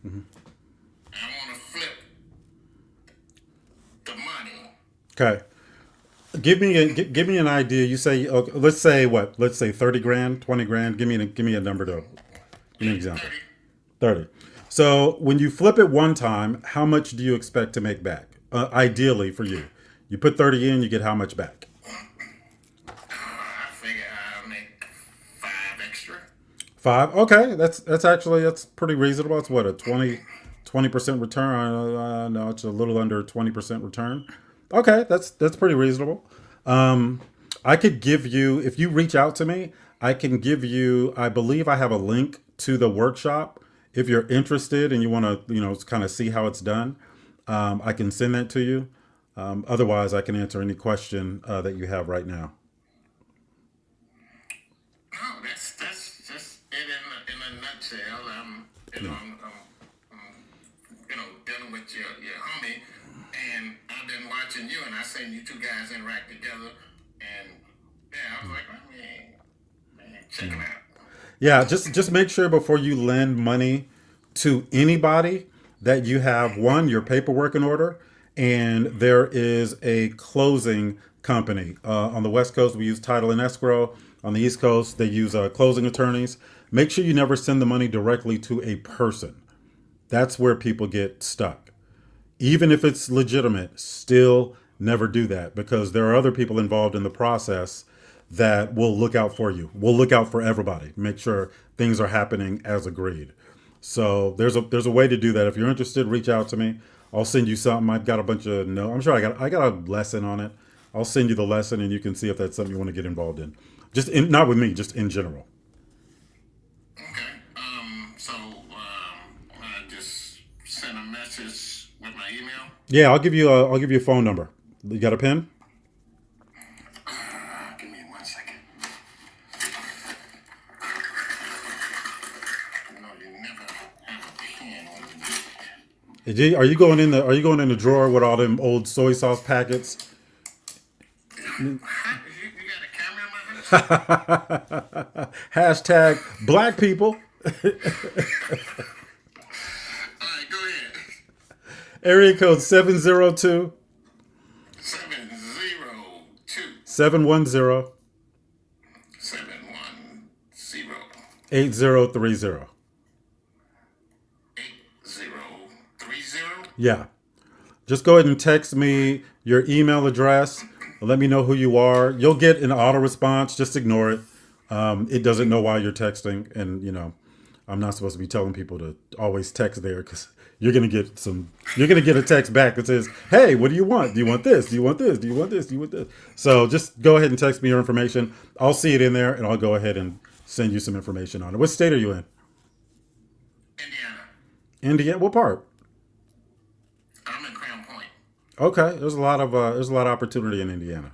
I want to flip the money. Okay. Give me an idea. You say okay, let's say what? Let's say 30 grand, 20 grand. Give me a number to give me an Yeah, example. 30. 30. So when you flip it one time, how much do you expect to make back? Ideally for you, you put 30 in, you get how much back? I figure I'll make five extra. Five. Okay, that's pretty reasonable. It's what a 20% return. No, it's a little under 20% return. Okay, that's pretty reasonable. Um, I could give you if you reach out to me. I can give you. I believe I have a link to the workshop. If you're interested and you want to, kind of see how it's done, I can send that to you. Otherwise, I can answer any question that you have right now. No, that's just it in a nutshell. Yeah. Dealing with your homie, and I've been watching you, and I seen you two guys interact together, and yeah, I was like, man, check him out. Yeah, just make sure before you lend money to anybody that you have one your paperwork in order, and there is a closing company. On the West Coast, we use title and escrow. On the East Coast, they use closing attorneys. Make sure you never send the money directly to a person. That's where people get stuck. Even if it's legitimate, still never do that because there are other people involved in the process that will look out for you. We'll look out for everybody. Make sure things are happening as agreed. So there's a way to do that. If you're interested, reach out to me. I'll send you something. I've got a bunch of no. I'm sure I got a lesson on it. I'll send you the lesson and you can see if that's something you want to get involved in. Not with me, just in general. Okay. I just sent a message with my email. Yeah, I'll give you a phone number. You got a pen? Give me 1 second. No, you never have a pen when you need Are you going in the drawer with all them old soy sauce packets? You got a camera in my house? Hashtag black people. All right, go ahead. Area code 702 702 710 710 8030. 8030. Yeah. Just go ahead and text me your email address. Let me know who you are. You'll get an auto response. Just ignore it. It doesn't know why you're texting. And, I'm not supposed to be telling people to always text there because you're going to get a text back that says, hey, what do you want? Do you want this? Do you want this? Do you want this? Do you want this? So just go ahead and text me your information. I'll see it in there and I'll go ahead and send you some information on it. What state are you in? Indiana. Indiana? What part? I'm in Crown Point. Okay. There's a lot of opportunity in Indiana.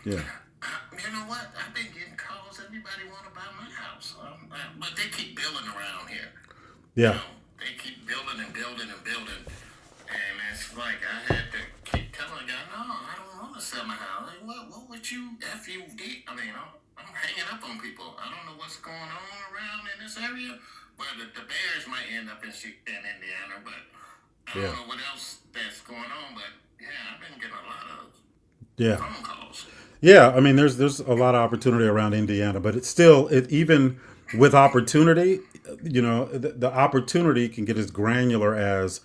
Yeah. You know what? I've been getting calls. Everybody want to buy my house. But they keep building around here. You Yeah. know, they keep building and building and building. And it's like I had to keep telling the guy, no, I don't want to sell my house. Like, what would you, if you did? I mean, I'm hanging up on people. I don't know what's going on around in this area. Well, the Bears might end up in Indiana, but I Yeah. don't know what else that's going on. But yeah, I've been getting a lot of Yeah. phone calls. Yeah, I mean, there's a lot of opportunity around Indiana, but it's still even with opportunity, the opportunity can get as granular as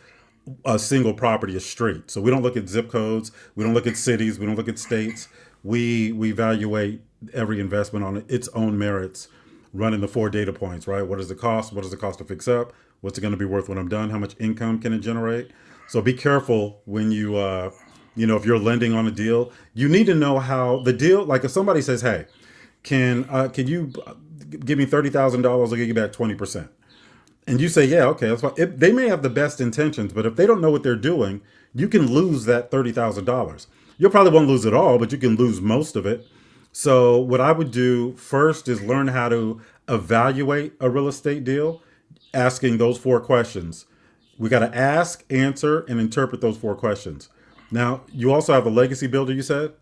a single property, a street. So we don't look at zip codes, we don't look at cities, we don't look at states. We evaluate every investment on its own merits, running the four data points, right? What is the cost? What is the cost to fix up? What's it going to be worth when I'm done? How much income can it generate? So be careful when if you're lending on a deal, you need to know how the deal. Like if somebody says, "Hey, can you give me $30,000? I'll give you back 20%," and you say, "Yeah, okay, that's fine." They may have the best intentions, but if they don't know what they're doing, you can lose that $30,000. You'll probably won't lose it all, but you can lose most of it. So what I would do first is learn how to evaluate a real estate deal, asking those four questions. We got to ask, answer, and interpret those four questions. Now, you also have a legacy builder, you said?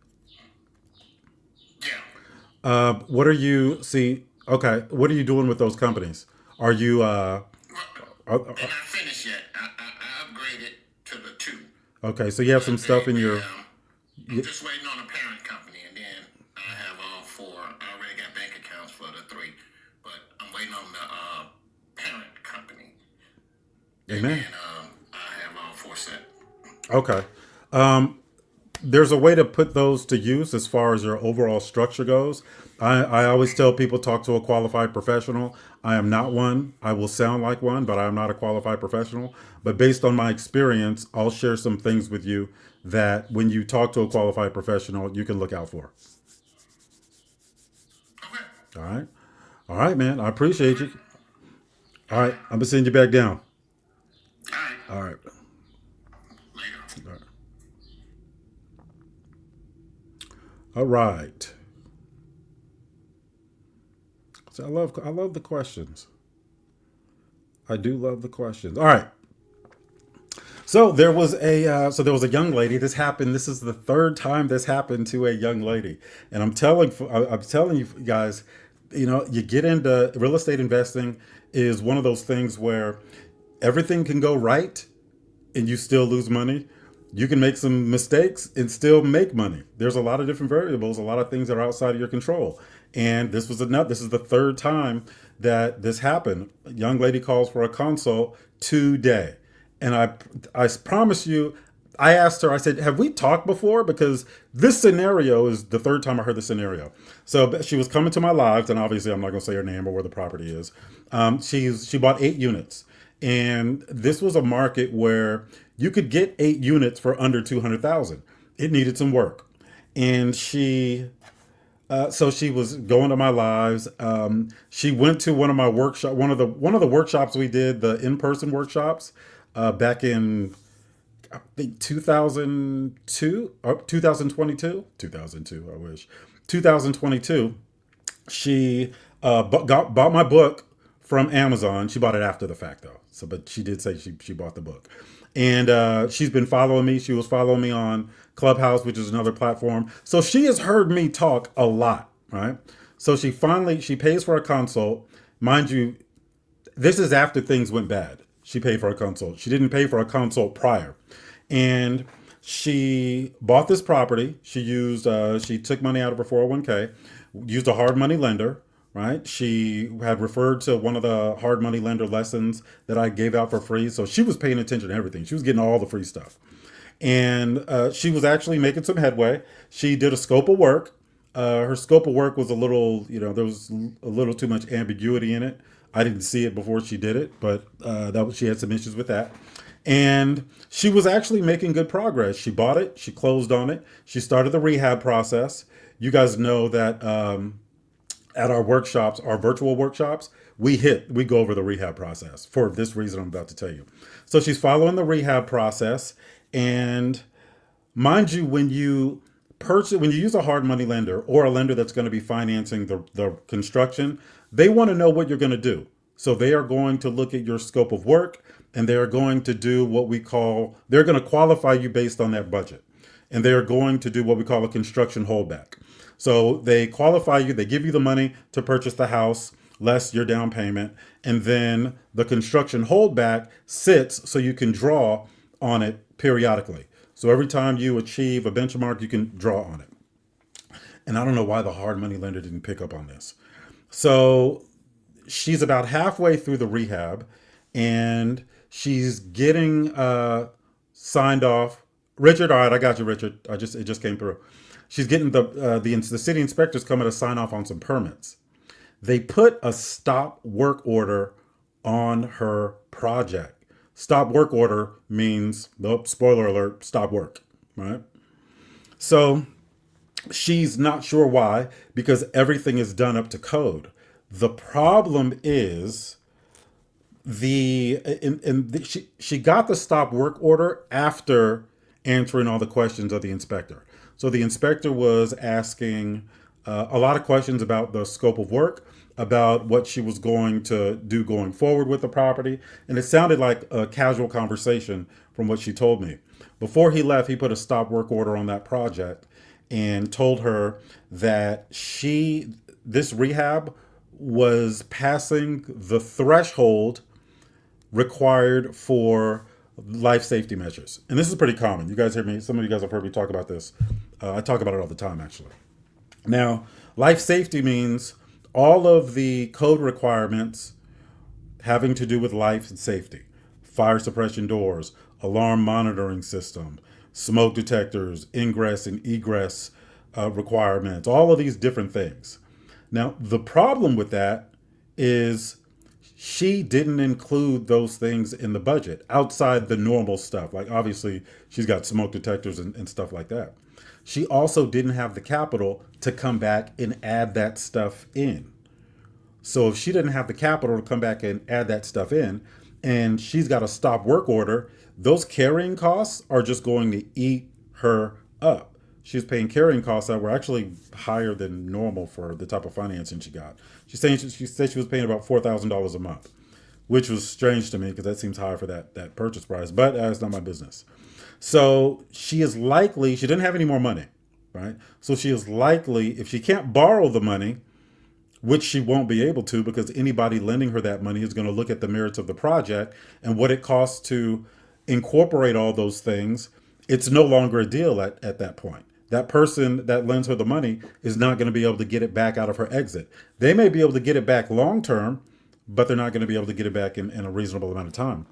Yeah. What are you, see, okay, what are you doing with those companies? Are you, uh, Well, They're not finished yet. I upgraded to the 2. Okay, so you have some stuff in your. I'm just waiting on the parent company, and then I have all 4. I already got bank accounts for the 3, but I'm waiting on the parent company, and Amen. then I have all 4 set. Okay. There's a way to put those to use as far as your overall structure goes. I always tell people talk to a qualified professional. I am not one. I will sound like one, but I am not a qualified professional. But based on my experience, I'll share some things with you that when you talk to a qualified professional, you can look out for. Okay. All right. All right, man. I appreciate you. All right. I'm going to send you back down. All right. All right. Later. All right. All right. So I love the questions. I do love the questions. All right. So there was a young lady. This happened. This is the third time this happened to a young lady, and I'm telling you guys, you get into real estate investing is one of those things where everything can go right and you still lose money. You can make some mistakes and still make money. There's a lot of different variables, a lot of things that are outside of your control. And this was enough. This is the third time that this happened. A young lady calls for a consult today. And I promise you, I asked her, I said, have we talked before? Because this scenario is the third time I heard the scenario. So she was coming to my lives, and obviously I'm not going to say her name or where the property is. She bought 8 units. And this was a market where you could get 8 units for under 200,000. It needed some work. And so she was going to my lives. She went to one of my workshop, one of the workshops we did, the in-person workshops, back in I think 2002 or 2002. I wish 2022. She bought my book from Amazon. She bought it after the fact though. So, but she did say she bought the book, and she's been following me. She was following me on Clubhouse, which is another platform. So she has heard me talk a lot, right? So she pays for a consult, mind you. This is after things went bad. She paid for a consult. She didn't pay for a consult prior, and she bought this property. She took money out of her 401k, used a hard money lender. Right? She had referred to one of the hard money lender lessons that I gave out for free. So she was paying attention to everything. She was getting all the free stuff. And she was actually making some headway. She did a scope of work. Her scope of work was a little, there was a little too much ambiguity in it. I didn't see it before she did it, but she had some issues with that. And she was actually making good progress. She bought it. She closed on it. She started the rehab process. You guys know that at our workshops, our virtual workshops, we go over the rehab process for this reason I'm about to tell you. So she's following the rehab process. And mind you, when you use a hard money lender or a lender that's going to be financing the construction, they want to know what you're going to do. So they are going to look at your scope of work, and they are going to do they're going to qualify you based on that budget. And they are going to do what we call a construction holdback. So they qualify you, they give you the money to purchase the house, less your down payment, and then the construction holdback sits so you can draw on it periodically. So every time you achieve a benchmark, you can draw on it. And I don't know why the hard money lender didn't pick up on this. So she's about halfway through the rehab, and she's getting signed off. Richard, all right, I got you, Richard. It just came through. She's getting the city inspectors coming to sign off on some permits. They put a stop work order on her project. Stop work order means, nope, spoiler alert, stop work, right? So she's not sure why, because everything is done up to code. The problem is she got the stop work order after answering all the questions of the inspector. So the inspector was asking a lot of questions about the scope of work, about what she was going to do going forward with the property. And it sounded like a casual conversation from what she told me. Before he left, he put a stop work order on that project and told her that this rehab was passing the threshold required for life safety measures. And this is pretty common. You guys hear me, some of you guys have heard me talk about this. I talk about it all the time, actually. Now, life safety means all of the code requirements having to do with life and safety: fire suppression doors, alarm monitoring system, smoke detectors, ingress and egress requirements, all of these different things. Now, the problem with that is she didn't include those things in the budget outside the normal stuff. Like, obviously, she's got smoke detectors and stuff like that. She also didn't have the capital to come back and add that stuff in. So if she didn't have the capital to come back and add that stuff in, and she's got a stop work order, those carrying costs are just going to eat her up. She's paying carrying costs that were actually higher than normal for the type of financing she got. She said she was paying about $4,000 a month, which was strange to me because that seems high for that purchase price. But it's not my business. So she didn't have any more money, right? So she is likely, if she can't borrow the money, which she won't be able to, because anybody lending her that money is going to look at the merits of the project and what it costs to incorporate all those things. It's no longer a deal at that point. That person that lends her the money is not going to be able to get it back out of her exit. They may be able to get it back long term, but they're not going to be able to get it back in a reasonable amount of time.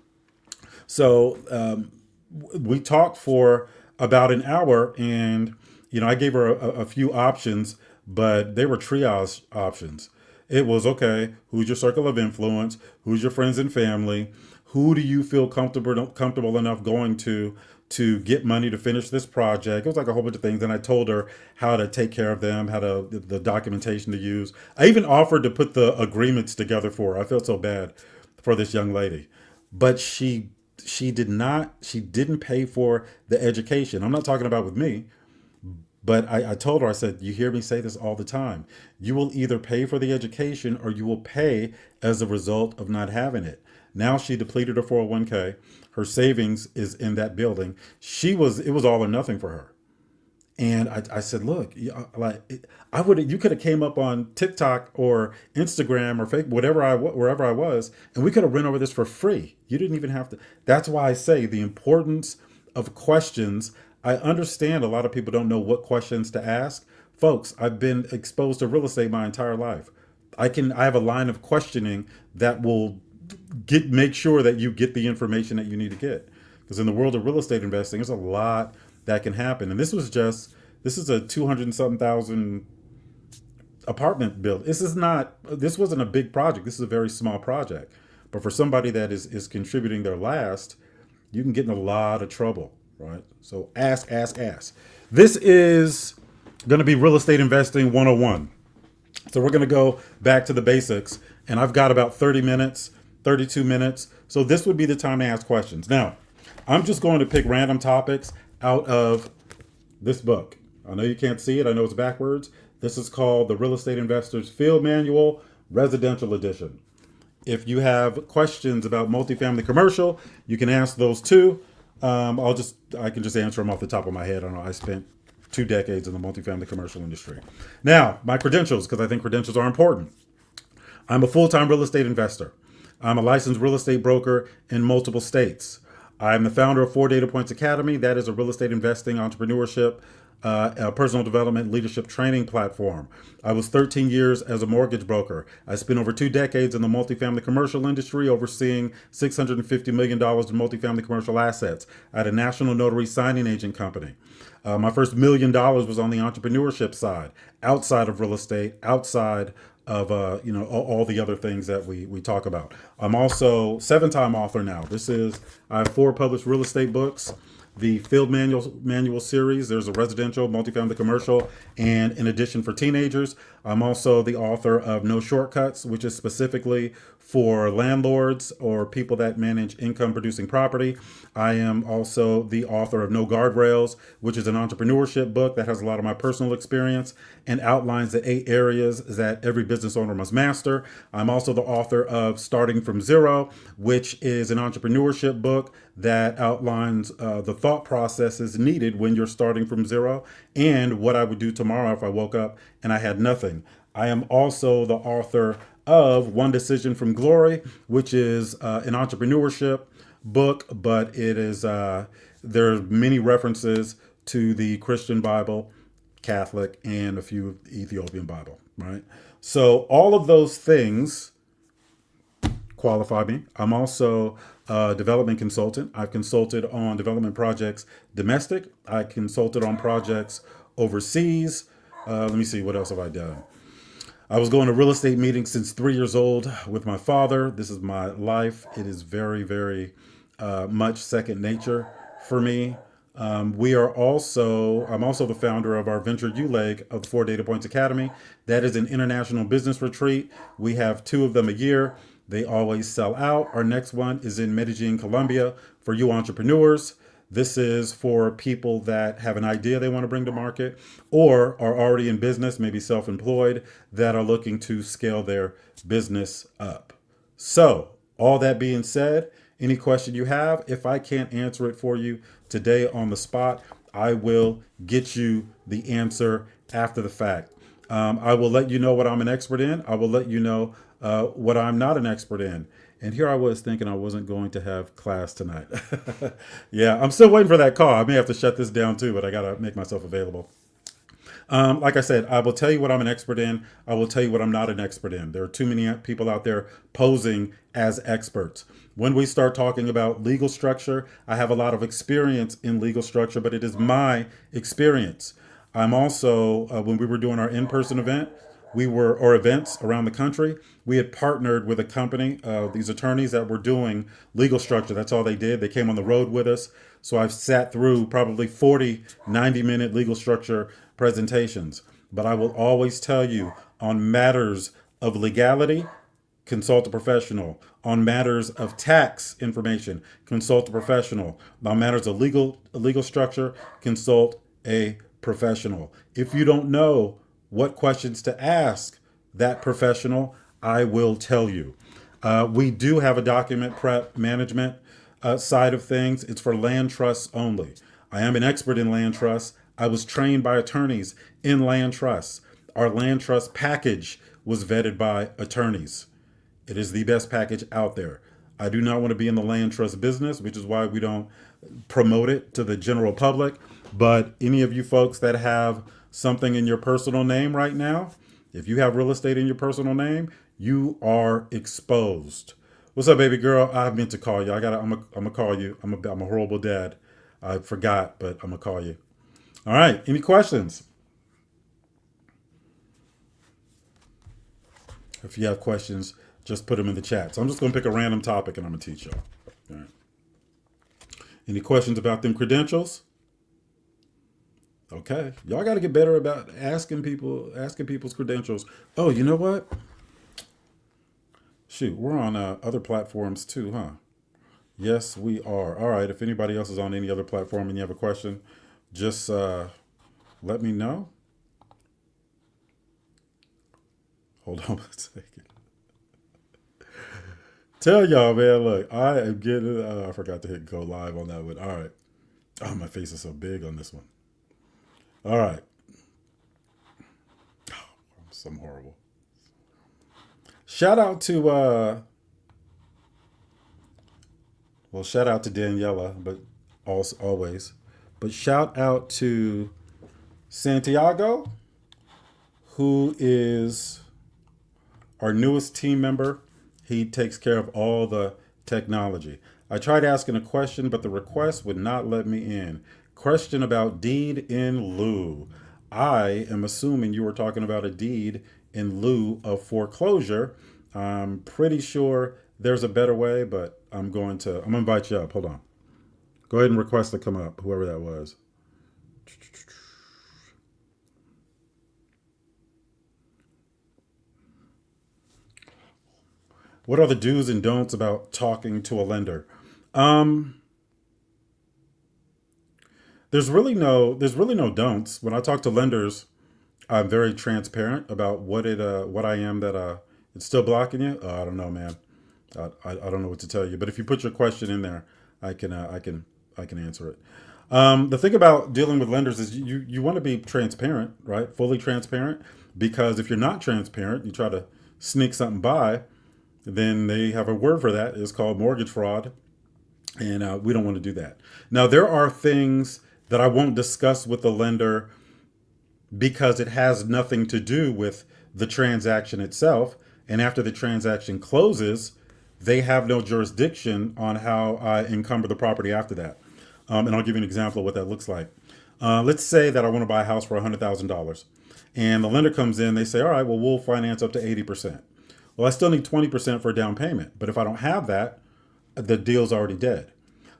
So we talked for about an hour, and I gave her a few options, but they were triage options. It was, okay, who's your circle of influence? Who's your friends and family? Who do you feel comfortable enough going to get money to finish this project? It was like a whole bunch of things. And I told her how to take care of them, the documentation to use. I even offered to put the agreements together for her. I felt so bad for this young lady. But she didn't pay for the education. I'm not talking about with me. But I told her, I said, you hear me say this all the time. You will either pay for the education or you will pay as a result of not having it. Now she depleted her 401k. Her savings is in that building. It was all or nothing for her. And I said, look, you could have came up on TikTok or Instagram or Facebook, wherever I was, and we could have run over this for free. You didn't even have to. That's why I say the importance of questions. I understand a lot of people don't know what questions to ask. Folks, I've been exposed to real estate my entire life. I have a line of questioning that will make sure that you get the information that you need to get. Because in the world of real estate investing, there's a lot that can happen. And this is a 200 and something thousand apartment build. This wasn't a big project. This is a very small project. But for somebody that is contributing their last, you can get in a lot of trouble. Right? So ask. This is going to be Real Estate Investing 101. So we're going to go back to the basics. And I've got about 32 minutes. So this would be the time to ask questions. Now, I'm just going to pick random topics out of this book. I know you can't see it. I know it's backwards. This is called The Real Estate Investor's Field Manual, Residential Edition. If you have questions about multifamily commercial, you can ask those too. I can just answer them off the top of my head. I don't know. I spent 2 decades in the multifamily commercial industry. Now, my credentials, because I think credentials are important. I'm a full-time real estate investor. I'm a licensed real estate broker in multiple states. I'm the founder of 4 Data Points Academy. That is a real estate investing, entrepreneurship, personal development, leadership training platform. I was 13 years as a mortgage broker. I spent over 2 decades in the multifamily commercial industry, overseeing $650 million in multifamily commercial assets. I had a national notary signing agent company. My first $1 million was on the entrepreneurship side, outside of real estate, outside of all the other things that we talk about. I'm also 7-time author now. I have 4 published real estate books. The Field Manual series. There's a residential, multifamily, commercial, and in addition for teenagers. I'm also the author of No Shortcuts, which is specifically for landlords or people that manage income-producing property. I am also the author of No Guardrails, which is an entrepreneurship book that has a lot of my personal experience and outlines the 8 areas that every business owner must master. I'm also the author of Starting from Zero, which is an entrepreneurship book that outlines the thought processes needed when you're starting from zero and what I would do tomorrow if I woke up and I had nothing. I am also the author of One Decision from Glory, which is an entrepreneurship book, but it is there are many references to the Christian Bible, Catholic, and a few Ethiopian Bible, right? So all of those things qualify me. I'm also a development consultant. I've consulted on development projects domestic. I consulted on projects overseas. Let me see, what else have I done? I was going to real estate meetings since 3 years old with my father. This is my life. It is very, very much second nature for me. I'm also the founder of our Venture U leg of the 4 Data Points Academy. That is an international business retreat. We have 2 of them a year. They always sell out. Our next one is in Medellin, Colombia for you entrepreneurs. This is for people that have an idea they want to bring to market or are already in business, maybe self-employed, that are looking to scale their business up. So, all that being said, any question you have, if I can't answer it for you today on the spot, I will get you the answer after the fact. I will let you know what I'm an expert in. I will let you know what I'm not an expert in. And here I was thinking I wasn't going to have class tonight. Yeah, I'm still waiting for that call. I may have to shut this down too, but I got to make myself available. Like I said, I will tell you what I'm an expert in. I will tell you what I'm not an expert in. There are too many people out there posing as experts. When we start talking about legal structure, I have a lot of experience in legal structure, but it is my experience. I'm also, when we were doing our in-person event, or events around the country, we had partnered with a company, these attorneys that were doing legal structure. That's all they did. They came on the road with us. So I've sat through probably 40, 90-minute legal structure presentations. But I will always tell you, on matters of legality, consult a professional. On matters of tax information, consult a professional. On matters of legal structure, consult a professional. If you don't know what questions to ask that professional, I will tell you. We do have a document prep management side of things. It's for land trusts only. I am an expert in land trusts. I was trained by attorneys in land trusts. Our land trust package was vetted by attorneys. It is the best package out there. I do not want to be in the land trust business, which is why we don't promote it to the general public. But any of you folks that have something in your personal name right now, if you have real estate in your personal name, you are exposed. What's up, baby girl? I meant to call you. I'm gonna call you. I'm a horrible dad. I forgot, but I'm gonna call you. All right. Any questions? If you have questions, just put them in the chat. So I'm just gonna pick a random topic and I'm gonna teach y'all. All right. Any questions about them credentials? Okay, y'all got to get better about asking people's credentials. Oh, you know what? Shoot, we're on other platforms too, huh? Yes, we are. All right. If anybody else is on any other platform and you have a question, just let me know. Hold on a second. Tell y'all, man. Look, I am getting. I forgot to hit go live on that one. All right. Oh, my face is so big on this one. All right. I'm horrible. Shout out to shout out to Daniela, but also always. But shout out to Santiago, who is our newest team member. He takes care of all the technology. I tried asking a question, but the request would not let me in. Question about deed in lieu. I am assuming you were talking about a deed in lieu of foreclosure. I'm pretty sure there's a better way, but I'm gonna invite you up. Hold on. Go ahead and request to come up, whoever that was. What are the do's and don'ts about talking to a lender? There's really no don'ts. When I talk to lenders, I'm very transparent about what I am that it's still blocking you. I don't know, man. I don't know what to tell you. But if you put your question in there, I can answer it. The thing about dealing with lenders is you want to be transparent, right? Fully transparent, because if you're not transparent, you try to sneak something by, then they have a word for that. It's called mortgage fraud, and we don't want to do that. Now, there are things that I won't discuss with the lender because it has nothing to do with the transaction itself. And after the transaction closes, they have no jurisdiction on how I encumber the property after that. And I'll give you an example of what that looks like. Let's say that I want to buy a house for $100,000. And the lender comes in, they say, all right, well, we'll finance up to 80%. Well, I still need 20% for a down payment. But if I don't have that, the deal's already dead.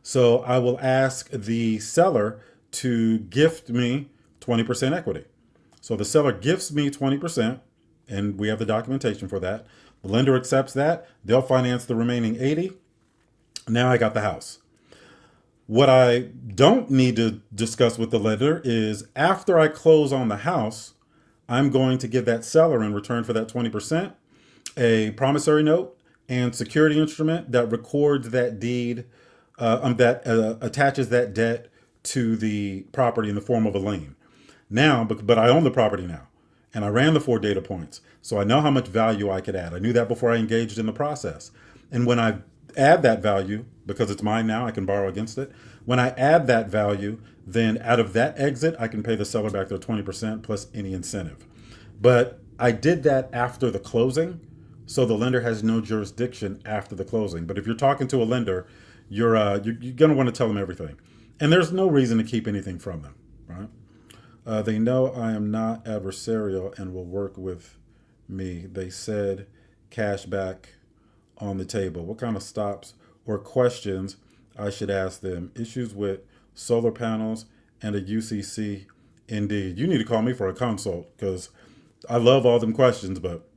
So I will ask the seller to gift me 20% equity. So the seller gifts me 20%, and we have the documentation for that. The lender accepts that. They'll finance the remaining 80. Now I got the house. What I don't need to discuss with the lender is after I close on the house, I'm going to give that seller in return for that 20% a promissory note and security instrument that records that deed, that attaches that debt to the property in the form of a lien. Now, but I own the property now, and I ran the 4 data points, so I know how much value I could add. I knew that before I engaged in the process. And when I add that value, because it's mine now, I can borrow against it. When I add that value, then out of that exit, I can pay the seller back their 20% plus any incentive. But I did that after the closing, so the lender has no jurisdiction after the closing. But if you're talking to a lender, you're going to want to tell them everything. And there's no reason to keep anything from them, right? They know I am not adversarial and will work with me. They said cash back on the table. What kind of stops or questions I should ask them? Issues with solar panels and a UCC? Indeed. You need to call me for a consult because I love all them questions, but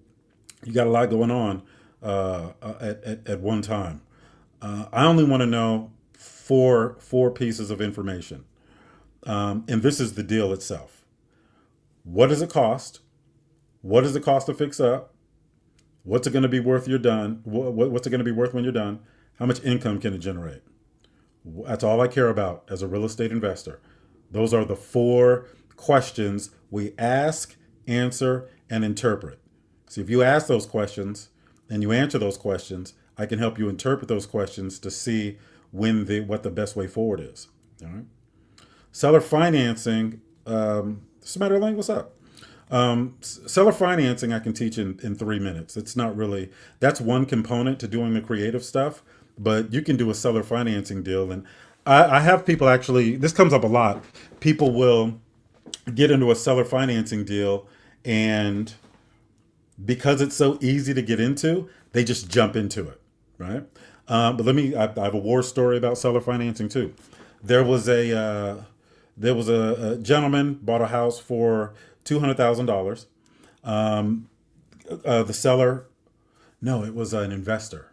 you got a lot going on at one time. I only want to know four pieces of information. And this is the deal itself. What does it cost? What does it cost to fix up? What's it going to be worth you're done? What's it going to be worth when you're done? How much income can it generate? That's all I care about as a real estate investor. Those are the 4 questions we ask, answer, and interpret. So if you ask those questions and you answer those questions, I can help you interpret those questions to see what the best way forward is. All right. Seller financing. Smetterling, what's up? Seller financing I can teach in 3 minutes. It's not really, that's one component to doing the creative stuff, but you can do a seller financing deal. And I have people actually, this comes up a lot. People will get into a seller financing deal, and because it's so easy to get into, they just jump into it, right? But I have a war story about seller financing too. There was a gentleman bought a house for $200,000. The seller, no, it was an investor.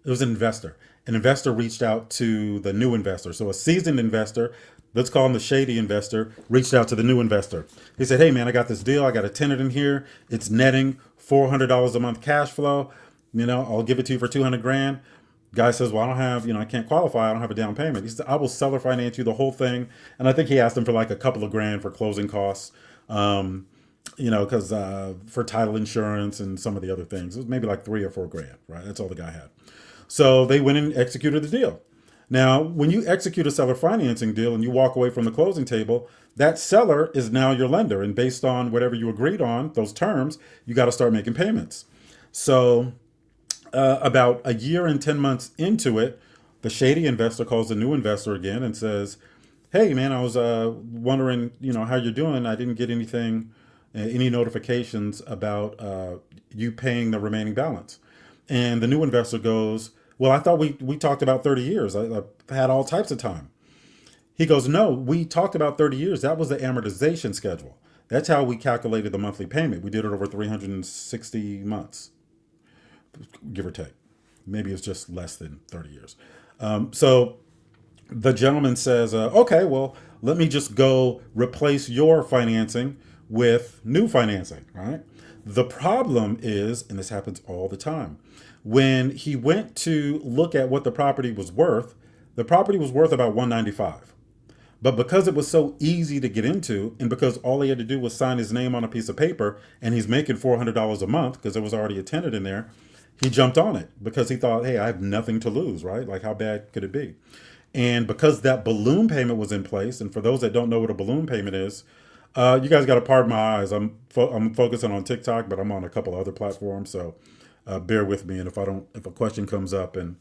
It was an investor. An investor reached out to the new investor. So a seasoned investor, let's call him the shady investor, reached out to the new investor. He said, hey man, I got this deal. I got a tenant in here. It's netting $400 a month cash flow. I'll give it to you for 200 grand. Guy says, well, I don't have, I can't qualify. I don't have a down payment. He said, I will seller finance you the whole thing. And I think he asked him for like a couple of grand for closing costs, because for title insurance and some of the other things. It was maybe like 3 or 4 grand, right? That's all the guy had. So they went and executed the deal. Now, when you execute a seller financing deal and you walk away from the closing table, that seller is now your lender. And based on whatever you agreed on, those terms, you got to start making payments. So about a year and 10 months into it, the shady investor calls the new investor again and says, hey man, I was wondering, how you're doing. I didn't get any notifications about you paying the remaining balance. And the new investor goes, well, I thought we talked about 30 years. I had all types of time. He goes, no, we talked about 30 years. That was the amortization schedule. That's how we calculated the monthly payment. We did it over 360 months. Give or take. Maybe it's just less than 30 years. So the gentleman says, okay, well, let me just go replace your financing with new financing, right? The problem is, and this happens all the time, when he went to look at what the property was worth about 195. But because it was so easy to get into, and because all he had to do was sign his name on a piece of paper, and he's making $400 a month because there was already a tenant in there, he jumped on it because he thought, hey, I have nothing to lose, right? Like, how bad could it be? And because that balloon payment was in place, and for those that don't know what a balloon payment is, you guys got to pardon my eyes. I'm focusing on TikTok, but I'm on a couple other platforms, so bear with me. And if a question comes up and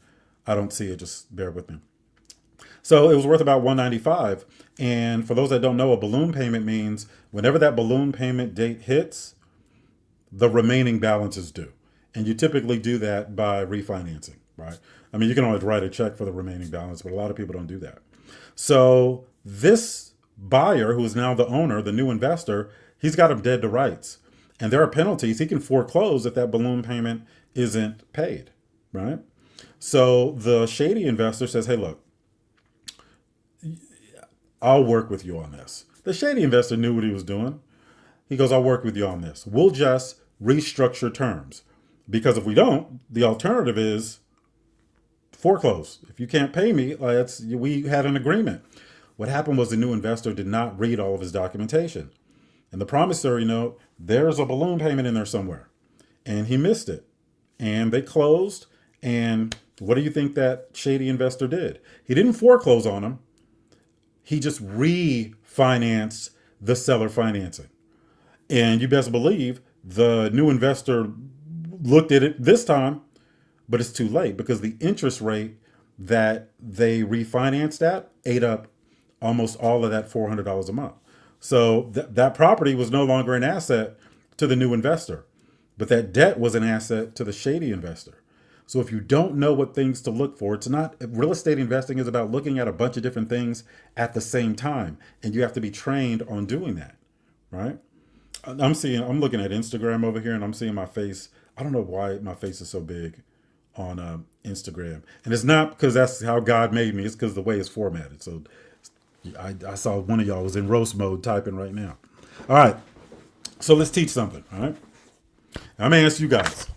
I don't see it, just bear with me. So it was worth about 195. And for those that don't know, a balloon payment means whenever that balloon payment date hits, the remaining balance is due. And you typically do that by refinancing, right? I mean, you can always write a check for the remaining balance, but a lot of people don't do that. So this buyer, who is now the owner, the new investor, he's got him dead to rights. And there are penalties. He can foreclose if that balloon payment isn't paid, right? So the shady investor says, hey, look, I'll work with you on this. The shady investor knew what he was doing. He goes, I'll work with you on this. We'll just restructure terms. Because if we don't, the alternative is foreclose. If you can't pay me, we had an agreement. What happened was the new investor did not read all of his documentation. And the promissory note, there's a balloon payment in there somewhere. And he missed it. And they closed. And what do you think that shady investor did? He didn't foreclose on him. He just refinanced the seller financing. And you best believe the new investor looked at it this time, but it's too late because the interest rate that they refinanced at ate up almost all of that $400 a month. So that property was no longer an asset to the new investor, but that debt was an asset to the shady investor. So if you don't know what things to look for, it's not, real estate investing is about looking at a bunch of different things at the same time. And you have to be trained on doing that, right? I'm looking at Instagram over here and I'm seeing my face. I don't know why my face is so big on Instagram. And it's not because that's how God made me. It's because the way it's formatted. So I saw one of y'all was in roast mode typing right now. All right. So let's teach something. All right. I'm going to ask you guys.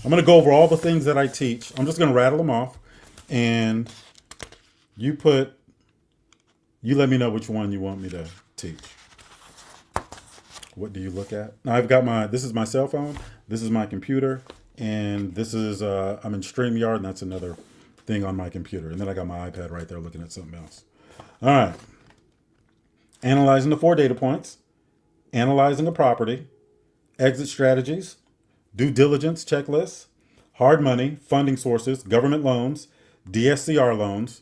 I'm going to go over all the things that I teach. I'm just going to rattle them off. And you let me know which one you want me to teach. What do you look at? Now I've got this is my cell phone. This is my computer. And this is, I'm in StreamYard, and that's another thing on my computer. And then I got my iPad right there looking at something else. All right. Analyzing the 4 data points. Analyzing the property. Exit strategies. Due diligence checklists. Hard money. Funding sources. Government loans. DSCR loans.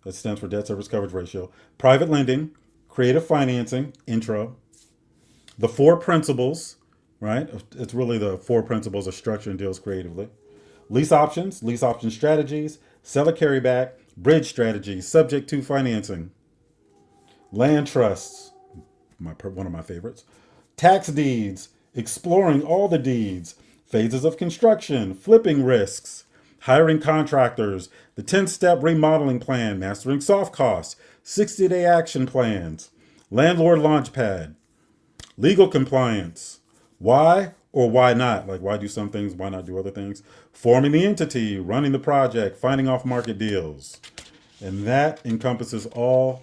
That stands for debt service coverage ratio. Private lending. Creative financing. Intro. The 4 principles, right? It's really the 4 principles of structuring deals creatively. Lease option strategies, seller carryback, bridge strategies, subject to financing. Land trusts, one of my favorites. Tax deeds, exploring all the deeds, phases of construction, flipping risks, hiring contractors, the 10-step remodeling plan, mastering soft costs, 60-day action plans, landlord launchpad, legal compliance. Why or why not? Like, why do some things, why not do other things? Forming the entity, running the project, finding off-market deals. And that encompasses all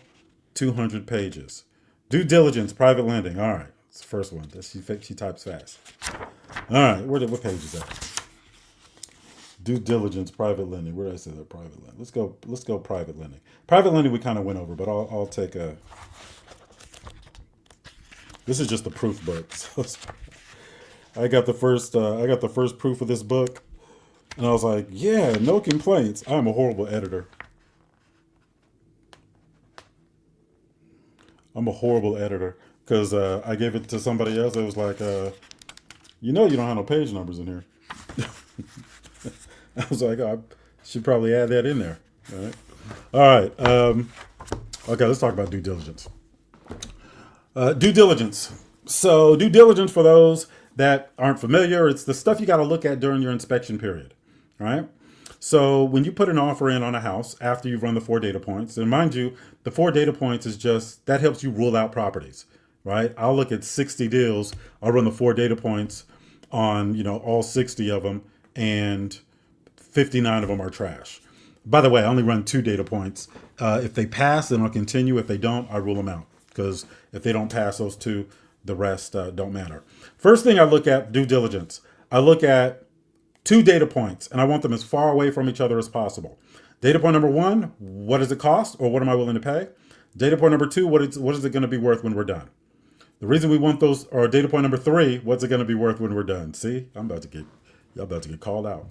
200 pages. Due diligence, private lending. All right, it's the first one. She types fast. All right, what page is that? Due diligence, private lending. Where did I say that? Private lending. Let's go private lending. Private lending we kind of went over, but I'll take a... This is just the proof book. So I got the first proof of this book, and I was like, yeah, no complaints. I'm a horrible editor. Because I gave it to somebody else. It was like, you don't have no page numbers in here. I was like, I should probably add that in there. All right. Okay, let's talk about due diligence. Due diligence. So due diligence, for those that aren't familiar, it's the stuff you got to look at during your inspection period, right? So when you put an offer in on a house after you've run the 4 data points, and mind you, the 4 data points is just, that helps you rule out properties, right? I'll look at 60 deals. I'll run the 4 data points on, all 60 of them, and 59 of them are trash. By the way, I only run 2 data points. If they pass, then I'll continue. If they don't, I rule them out, because if they don't pass those two, the rest don't matter. First thing I look at, due diligence. I look at 2 data points, and I want them as far away from each other as possible. Data point number one, what does it cost, or what am I willing to pay? Data point number two, what is it going to be worth when we're done? The reason we want those, or data point number three, what's it going to be worth when we're done? See, y'all about to get called out.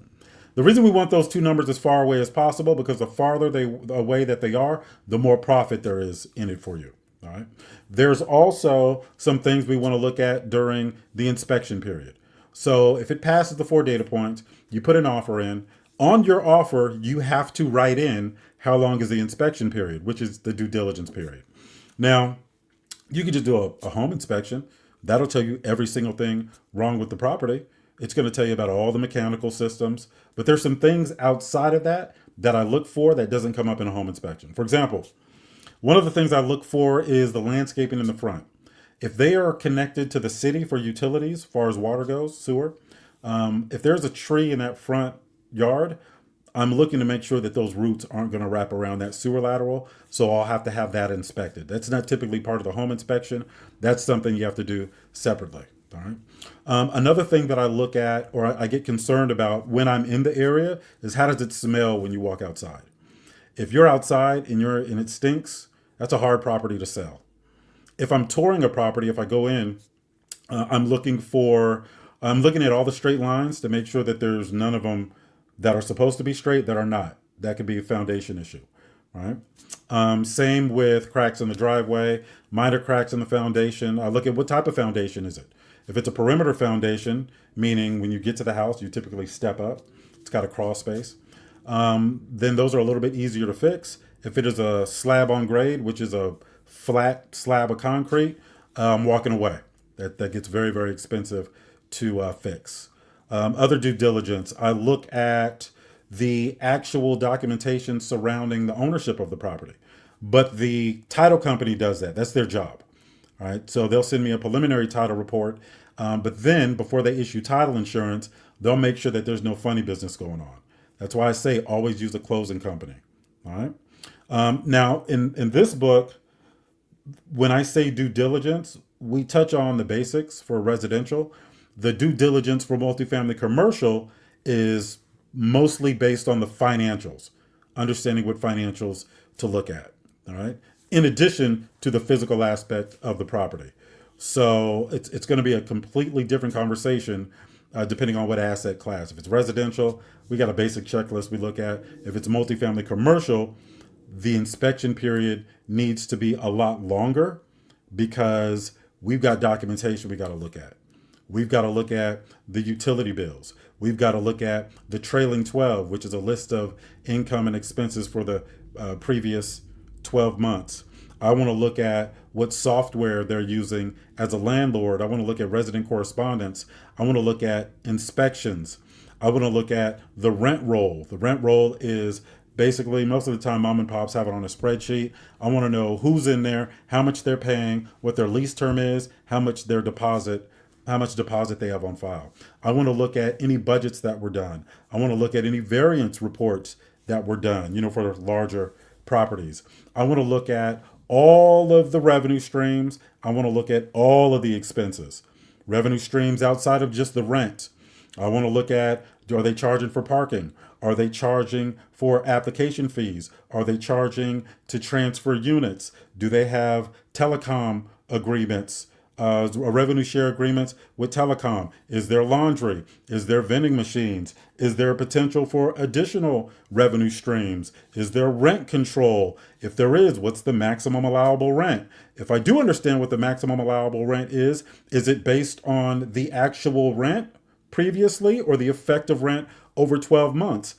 The reason we want those two numbers as far away as possible, because the farther away that they are, the more profit there is in it for you. All right. There's also some things we want to look at during the inspection period. So if it passes the 4 data points, you put an offer in. On your offer, you have to write in how long is the inspection period, which is the due diligence period. Now, you can just do a home inspection. That'll tell you every single thing wrong with the property. It's going to tell you about all the mechanical systems. But there's some things outside of that that I look for that doesn't come up in a home inspection. For example, one of the things I look for is the landscaping in the front. If they are connected to the city for utilities, as far as water goes, sewer, if there's a tree in that front yard, I'm looking to make sure that those roots aren't going to wrap around that sewer lateral. So I'll have to have that inspected. That's not typically part of the home inspection. That's something you have to do separately. All right. Another thing that I look at, or I get concerned about when I'm in the area, is how does it smell when you walk outside? If you're outside and it stinks, that's a hard property to sell. If I'm touring a property, if I go in, I'm looking at all the straight lines to make sure that there's none of them that are supposed to be straight that are not. That could be a foundation issue, right? Same with cracks in the driveway, minor cracks in the foundation. I look at what type of foundation is it. If it's a perimeter foundation, meaning when you get to the house, you typically step up. It's got a crawl space. Then those are a little bit easier to fix. If it is a slab on grade, which is a flat slab of concrete, I'm walking away. That gets very, very expensive to fix. Other due diligence, I look at the actual documentation surrounding the ownership of the property. But the title company does that. That's their job. All right. So they'll send me a preliminary title report. But then before they issue title insurance, they'll make sure that there's no funny business going on. That's why I say always use a closing company. All right. Now, in this book, when I say due diligence, we touch on the basics for residential. The due diligence for multifamily commercial is mostly based on the financials, understanding what financials to look at. All right. In addition to the physical aspect of the property. So it's going to be a completely different conversation depending on what asset class. If it's residential, we got a basic checklist we look at. If it's multifamily commercial, the inspection period needs to be a lot longer because we've got documentation we got to look at. We've got to look at the utility bills. We've got to look at the trailing 12, which is a list of income and expenses for the previous 12 months. I want to look at what software they're using as a landlord. I want to look at resident correspondence. I want to look at inspections. I want to look at the rent roll. The rent roll is basically, most of the time, mom and pops have it on a spreadsheet. I want to know who's in there, how much they're paying, what their lease term is, how much deposit they have on file. I want to look at any budgets that were done. I want to look at any variance reports that were done, for larger properties. I want to look at all of the revenue streams. I want to look at all of the expenses. Revenue streams outside of just the rent. I want to look at, are they charging for parking? Are they charging for application fees? Are they charging to transfer units? Do they have telecom agreements? Revenue share agreements with telecom? Is there laundry? Is there vending machines? Is there potential for additional revenue streams? Is there rent control? If there is, what's the maximum allowable rent? If I do understand what the maximum allowable rent is it based on the actual rent previously or the effective rent over 12 months?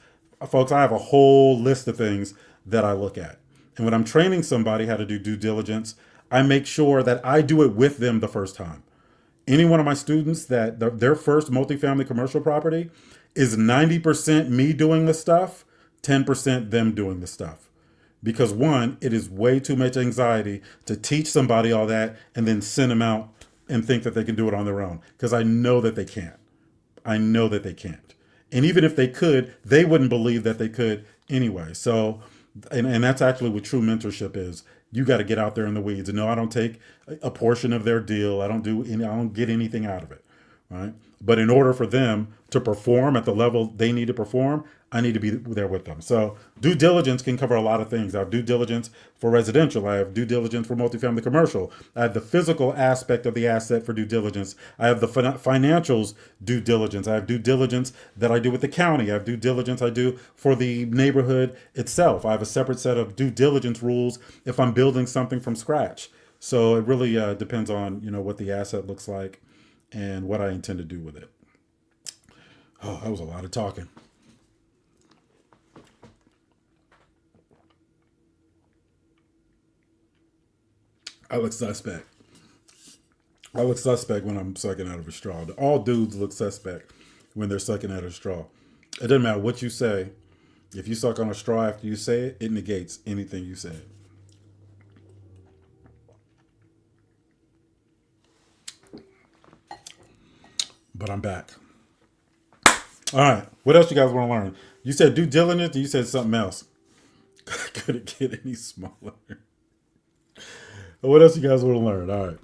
Folks, I have a whole list of things that I look at. And when I'm training somebody how to do due diligence, I make sure that I do it with them the first time. Any one of my students that their first multifamily commercial property is 90% me doing the stuff, 10% them doing the stuff. Because one, it is way too much anxiety to teach somebody all that and then send them out and think that they can do it on their own. Because I know that they can't. I know that they can't. And even if they could, they wouldn't believe that they could anyway. So, and that's actually what true mentorship is. You got to get out there in the weeds. And no, I don't take a portion of their deal. I don't get anything out of it, right? But in order for them to perform at the level they need to perform, I need to be there with them. So due diligence can cover a lot of things. I have due diligence for residential. I have due diligence for multifamily commercial. I have the physical aspect of the asset for due diligence. I have the financials due diligence. I have due diligence that I do with the county. I have due diligence I do for the neighborhood itself. I have a separate set of due diligence rules if I'm building something from scratch. So it really depends on what the asset looks like and what I intend to do with it. Oh, that was a lot of talking. I look suspect. I look suspect when I'm sucking out of a straw. All dudes look suspect when they're sucking out of a straw. It doesn't matter what you say. If you suck on a straw after you say it, it negates anything you say. But I'm back. All right. What else you guys want to learn? You said due diligence, and you said something else. Could it get any smaller? What else you guys want to learn? All right.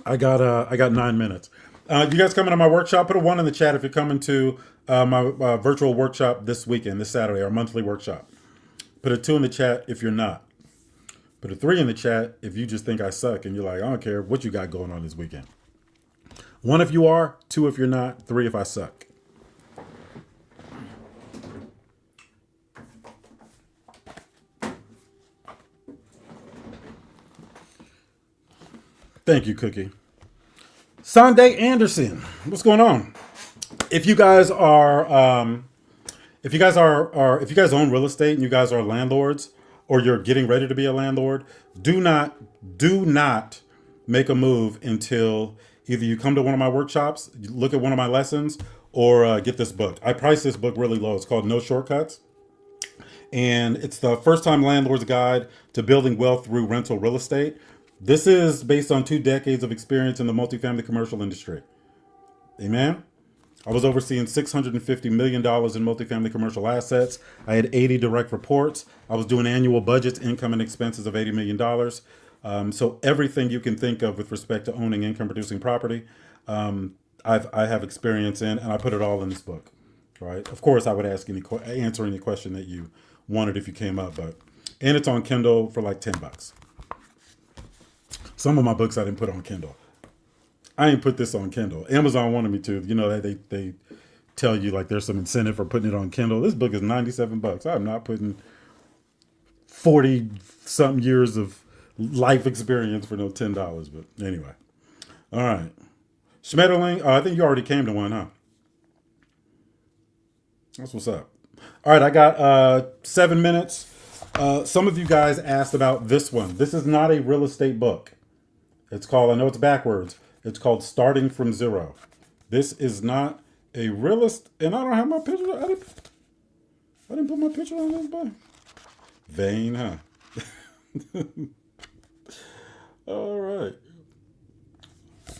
I got 9 minutes. You guys coming to my workshop? Put a one in the chat if you're coming to my virtual workshop this weekend, this Saturday, our monthly workshop. Put a two in the chat if you're not. Put a three in the chat if you just think I suck and you're like, I don't care what you got going on this weekend. One if you are, two if you're not, three if I suck. Thank you, Cookie. Sunday Anderson, what's going on? If you guys if you guys own real estate and you guys are landlords or you're getting ready to be a landlord, do not make a move until either you come to one of my workshops, look at one of my lessons, or get this book. I priced this book really low. It's called No Shortcuts. And it's the first time landlord's guide to building wealth through rental real estate. This is based on 2 decades of experience in the multifamily commercial industry. Amen. I was overseeing $650 million in multifamily commercial assets. I had 80 direct reports. I was doing annual budgets, income, and expenses of $80 million. So everything you can think of with respect to owning income producing property, I have experience in, and I put it all in this book. Right. Of course, I would answer any question that you wanted if you came up, and it's on Kindle for like $10. Some of my books I didn't put on Kindle. I ain't put this on Kindle. Amazon wanted me to. They tell you like there's some incentive for putting it on Kindle. This book is $97. I'm not putting 40 something years of life experience for no $10. But anyway, all right. Schmetterling. I think you already came to one, huh? That's what's up. All right, I got 7 minutes. Some of you guys asked about this one. This is not a real estate book. It's called, I know it's backwards. It's called Starting from Zero. This is not a realist, and I don't have my picture. I didn't put my picture on this book. Vain, huh? All right.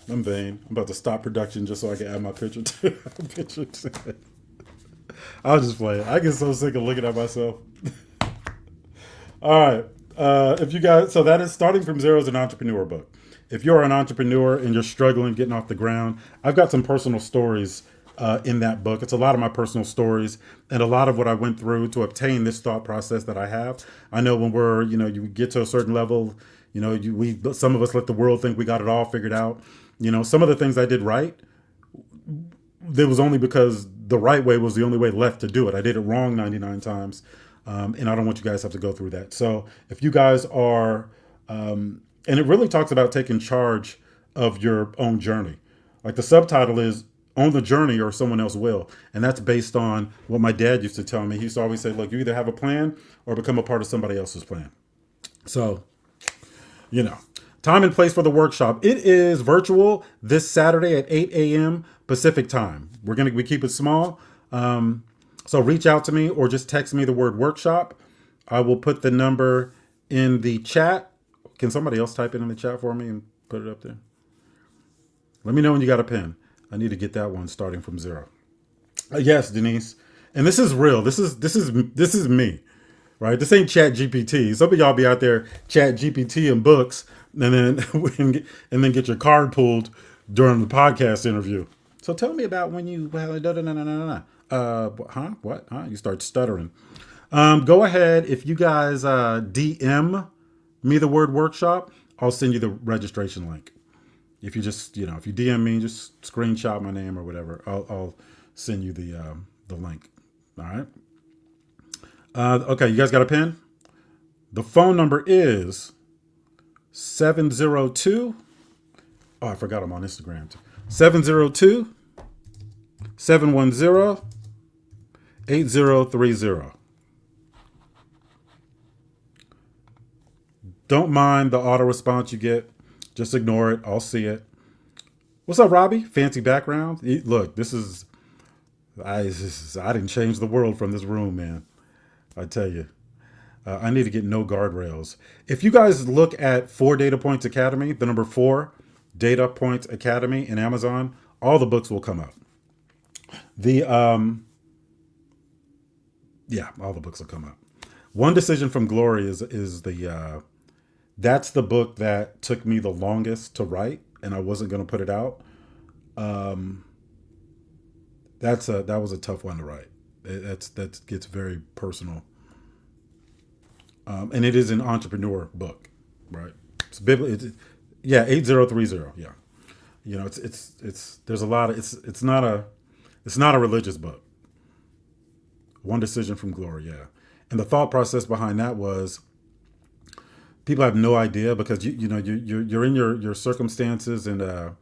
I'm vain. I'm about to stop production just so I can add my picture to my picture. I'll just play it. I get so sick of looking at myself. All right. If you guys, so that is Starting from Zero is an entrepreneur book. If you're an entrepreneur and you're struggling getting off the ground, I've got some personal stories in that book. It's a lot of my personal stories and a lot of what I went through to obtain this thought process that I have. I know when you get to a certain level, some of us let the world think we got it all figured out. Some of the things I did right, it was only because the right way was the only way left to do it. I did it wrong 99 times. And I don't want you guys to have to go through that. So if you guys are, and it really talks about taking charge of your own journey. Like the subtitle is Own the Journey or Someone Else Will. And that's based on what my dad used to tell me. He used to always say, look, you either have a plan or become a part of somebody else's plan. So, time and place for the workshop. It is virtual this Saturday at 8 a.m. Pacific time. We keep it small. So reach out to me or just text me the word workshop. I will put the number in the chat. Can somebody else type it in the chat for me and put it up there? Let me know when you got a pen. I need to get that one starting from zero. Yes, Denise. and this is real. This is me, right? This ain't Chat GPT. Some of y'all be out there Chat GPT and books, and then and then get your card pulled during the podcast interview. So tell me about when you well, da, da, da, da, da, da. Huh? What? Huh? You start stuttering. Go ahead if you guys DM me the word workshop. I'll send you the registration link. If you just if you DM me, just screenshot my name or whatever. I'll send you the link. All right. Okay, you guys got a pen? The phone number is 702. Oh, I forgot I'm on Instagram too. 702 710 8030. Don't mind the auto response you get. Just ignore it. I'll see it. What's up, Robbie? Fancy background. Look, I didn't change the world from this room, man. I tell you. I need to get no guardrails. If you guys look at 4 Data Points Academy, the number 4 Data Points Academy in Amazon, all the books will come up. The all the books will come up. One Decision from Glory is the that's the book that took me the longest to write, and I wasn't going to put it out. That was a tough one to write. That gets very personal. And it is an entrepreneur book, right? Yeah, 8030. Yeah, it's there's a lot of it's not a religious book. One Decision from Glory, yeah. And the thought process behind that was people have no idea because you're in your circumstances, and a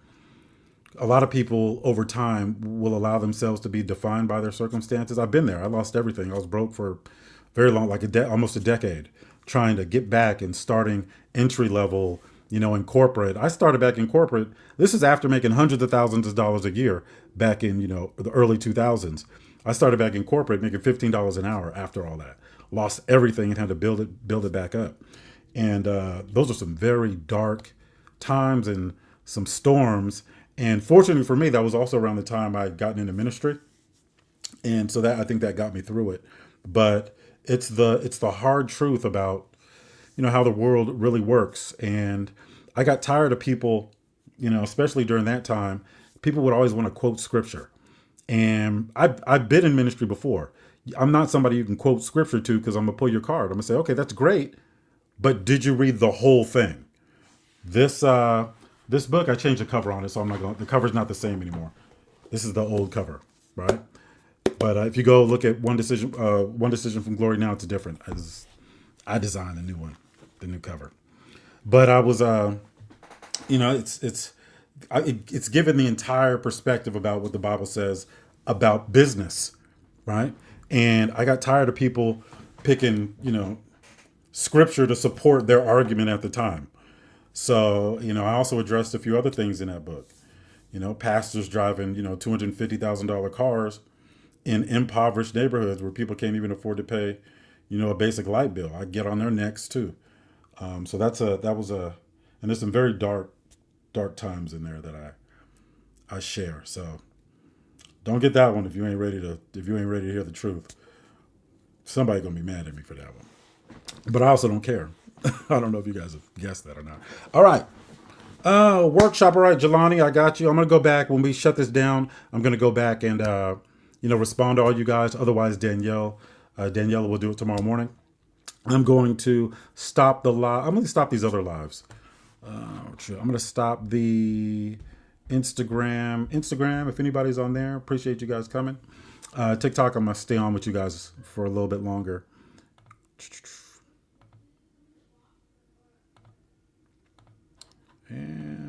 lot of people over time will allow themselves to be defined by their circumstances. I've been there. I lost everything. I was broke for very long, like almost a decade, trying to get back and starting entry level, in corporate. I started back in corporate. This is after making hundreds of thousands of dollars a year back in, the early 2000s. I started back in corporate making $15 an hour after all that. Lost everything and had to build it back up. And those are some very dark times and some storms. And fortunately for me, that was also around the time I'd gotten into ministry. And so I think that got me through it. But it's the hard truth about, how the world really works. And I got tired of people, especially during that time, people would always want to quote scripture. And I've been in ministry before. I'm not somebody you can quote scripture to because I'm going to pull your card. I'm going to say, okay, that's great. But did you read the whole thing? This book, I changed the cover on it, so the cover's not the same anymore. This is the old cover, right? But if you go look at One Decision from Glory now, it's different. I designed the new one, the new cover. But I was, it's given the entire perspective about what the Bible says about business, right? And I got tired of people picking, scripture to support their argument at the time. So, I also addressed a few other things in that book. Pastors driving, $250,000 cars in impoverished neighborhoods where people can't even afford to pay, a basic light bill. I get on their necks too. So and there's some very dark times in there that I share. So don't get that one if you ain't ready to hear the truth. Somebody's gonna be mad at me for that one. But I also don't care. I don't know if you guys have guessed that or not. All right. Workshop. All right, Jelani, I got you. I'm going to go back when we shut this down. I'm going to go back and, respond to all you guys. Otherwise, Danielle will do it tomorrow morning. I'm going to stop the live. I'm going to stop these other lives. I'm going to stop the Instagram. If anybody's on there, appreciate you guys coming. TikTok, I'm going to stay on with you guys for a little bit longer.